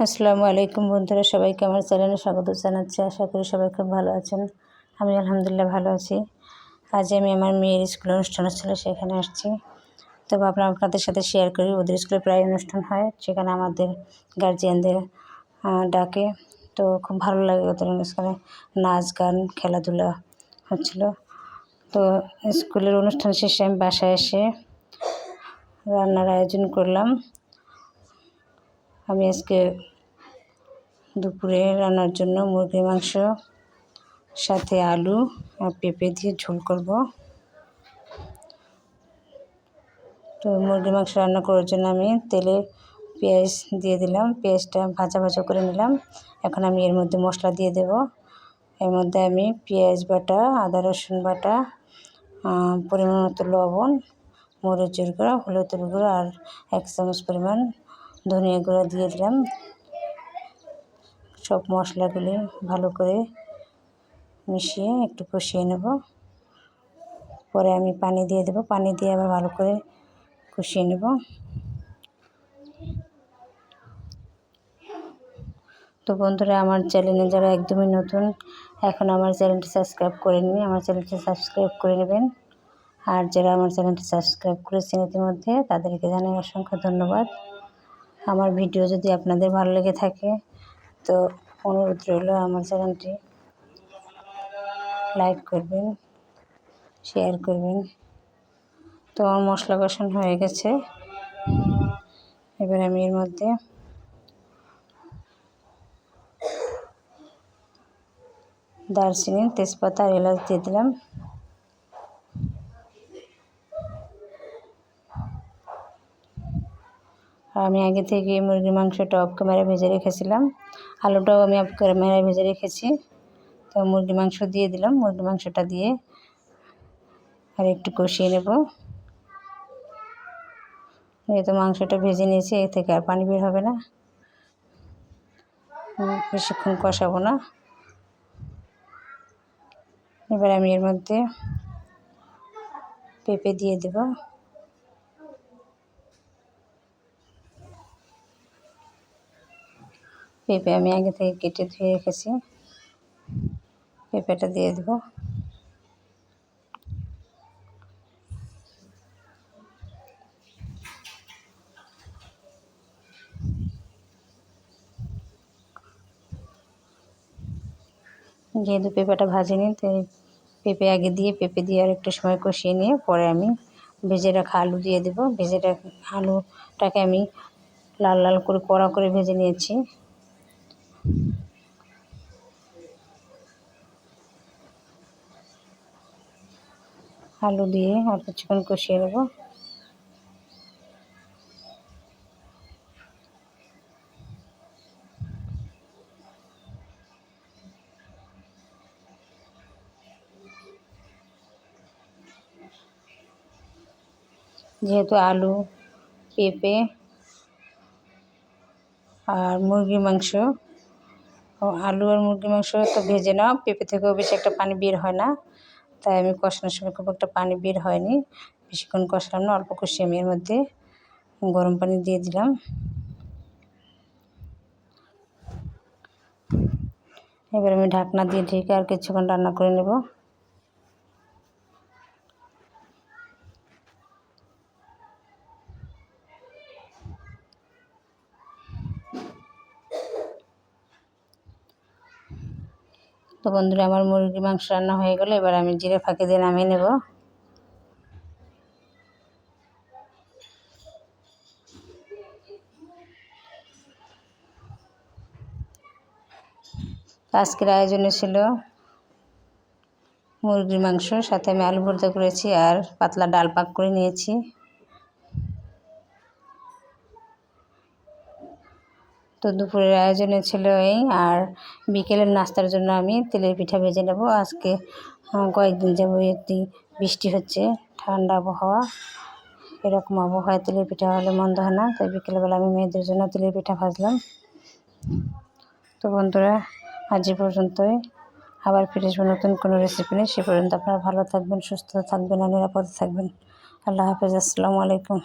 আসসালামু আলাইকুম বন্ধুরা, সবাইকে আমার চ্যানেলে স্বাগত জানাচ্ছি। আশা করি সবাই খুব ভালো আছেন। আমি আলহামদুলিল্লাহ ভালো আছি। আজ আমি আমার মেয়ের স্কুলে অনুষ্ঠান ছিল, সেখানে আসছি। তো ভাবলাম আপনাদের সাথে শেয়ার করি। ওদের স্কুলে প্রায় অনুষ্ঠান হয়, সেখানে আমাদের গার্জিয়ানদের ডাকে। তো খুব ভালো লাগে ওদের অনুষ্ঠানে, নাচ গান খেলাধুলা হচ্ছিল। তো স্কুলের অনুষ্ঠান শেষে আমি বাসায় এসে রান্নার আয়োজন করলাম। আমি আজকে দুপুরে রান্নার জন্য মুরগির মাংস সাথে আলু আর পেঁপে দিয়ে ঝোল করব। তো মুরগির মাংস রান্না করার জন্য আমি তেলে পেঁয়াজ দিয়ে দিলাম। পেঁয়াজটা ভাজা ভাজা করে নিলাম। এখন আমি এর মধ্যে মশলা দিয়ে দেব। এর মধ্যে আমি পেঁয়াজ বাটা, আদা রসুন বাটা, পরিমাণ মতো লবণ, মরিচের গুঁড়া, হলুদের গুঁড়া আর 1 চামচ পরিমাণ ধনিয়া গুঁড়া দিয়ে দিলাম। সব মশলাগুলি ভালো করে মিশিয়ে একটু কষিয়ে নেব। পরে আমি পানি দিয়ে দেব। পানি দিয়ে আবার ভালো করে কষিয়ে নেব। তো বন্ধুরা, আমার চ্যানেলে যারা একদমই নতুন, এখন আমার চ্যানেলটি সাবস্ক্রাইব করেননি, আমার চ্যানেলটি সাবস্ক্রাইব করে নেবেন। আর যারা আমার চ্যানেলটি সাবস্ক্রাইব করেছেন ইতিমধ্যে, তাদেরকে জানাই অসংখ্য ধন্যবাদ। আমার ভিডিও যদি আপনাদের ভালো লেগে থাকে, তো অনুরোধ রইল আমার চ্যানেলটি লাইক করবেন, শেয়ার করবেন। তো আমার মশলা কষানো হয়ে গেছে। এবার আমি এর মধ্যে দারচিনি, তেজপাতা আর এলাচ দিয়ে দিলাম। আর আমি আগে থেকে মুরগির মাংসটা অফ ক্যামেরায় ভেজে রেখেছিলাম, আলুটাও আমি অফ ক্যামেরায় ভেজে রেখেছি। তো মুরগির মাংস দিয়ে দিলাম। মুরগির মাংসটা দিয়ে আর একটু কষিয়ে নেব। যেহেতু মাংসটা ভেজে নিয়েছি, এর থেকে আর পানি বের হবে না, বেশিক্ষণ কষাবো না। এবার আমি এর মধ্যে পেঁপে দিয়ে দেব। পেঁপে আমি আগে থেকে কেটে ধুয়ে রেখেছি, পেঁপেটা দিয়ে দেব। যেহেতু পেঁপেটা ভাজিনি, তাই পেঁপে আগে দিয়ে আর একটু সময় কষিয়ে নিয়ে পরে আমি ভেজে রাখা আলু দিয়ে দেব। ভেজে রাখা আলুটাকে আমি লাল লাল করে কড়া করে ভেজে নিয়েছি। আলু দিয়ে আর কিছুক্ষণ কষিয়ে নেব। যেহেতু আলু, পেঁপে আর মুরগির মাংস, আলু আর মুরগির মাংস তো ভেজে নেওয়া, পেঁপে থেকেও বেশি একটা পানি বের হয় না, তাই আমি কষানোর সময় খুব একটা পানি বের হয়নি। বেশিক্ষণ কষালাম না, অল্প কষিয়ে আমি এর মধ্যে গরম পানি দিয়ে দিলাম। এবার আমি ঢাকনা দিয়ে ঢেকে আর কিছুক্ষণ রান্না করে নেব। তো বন্ধুরা, আমার মুরগির মাংস রান্না হয়ে গেল। এবার আমি জিরে ফাঁকি দিয়ে নামিয়ে নেব। আজকের আয়োজনে ছিল মুরগির মাংস, সাথে আমি আলু ভর্তা করেছি আর পাতলা ডাল পাক করে নিয়েছি। তো দুপুরের আয়োজনে ছিল এই। আর বিকেলের নাস্তার জন্য আমি তেলের পিঠা ভেজে নেব। আজকে কয়েকদিন যাবতীয় বৃষ্টি হচ্ছে, ঠান্ডা আবহাওয়া, এরকম আবহাওয়ায় তেলের পিঠা হলে মন্দ হয় না। তাই বিকেলবেলা আমি মেয়েদের জন্য তেলের পিঠা ভাজলাম। তো বন্ধুরা, আজ এ পর্যন্তই। আবার ফিরে আসবো নতুন কোনো রেসিপি নিয়ে। সে পর্যন্ত আপনারা ভালো থাকবেন, সুস্থ থাকবেন আর নিরাপদে থাকবেন। আল্লাহ হাফেজ। আসসালামু আলাইকুম।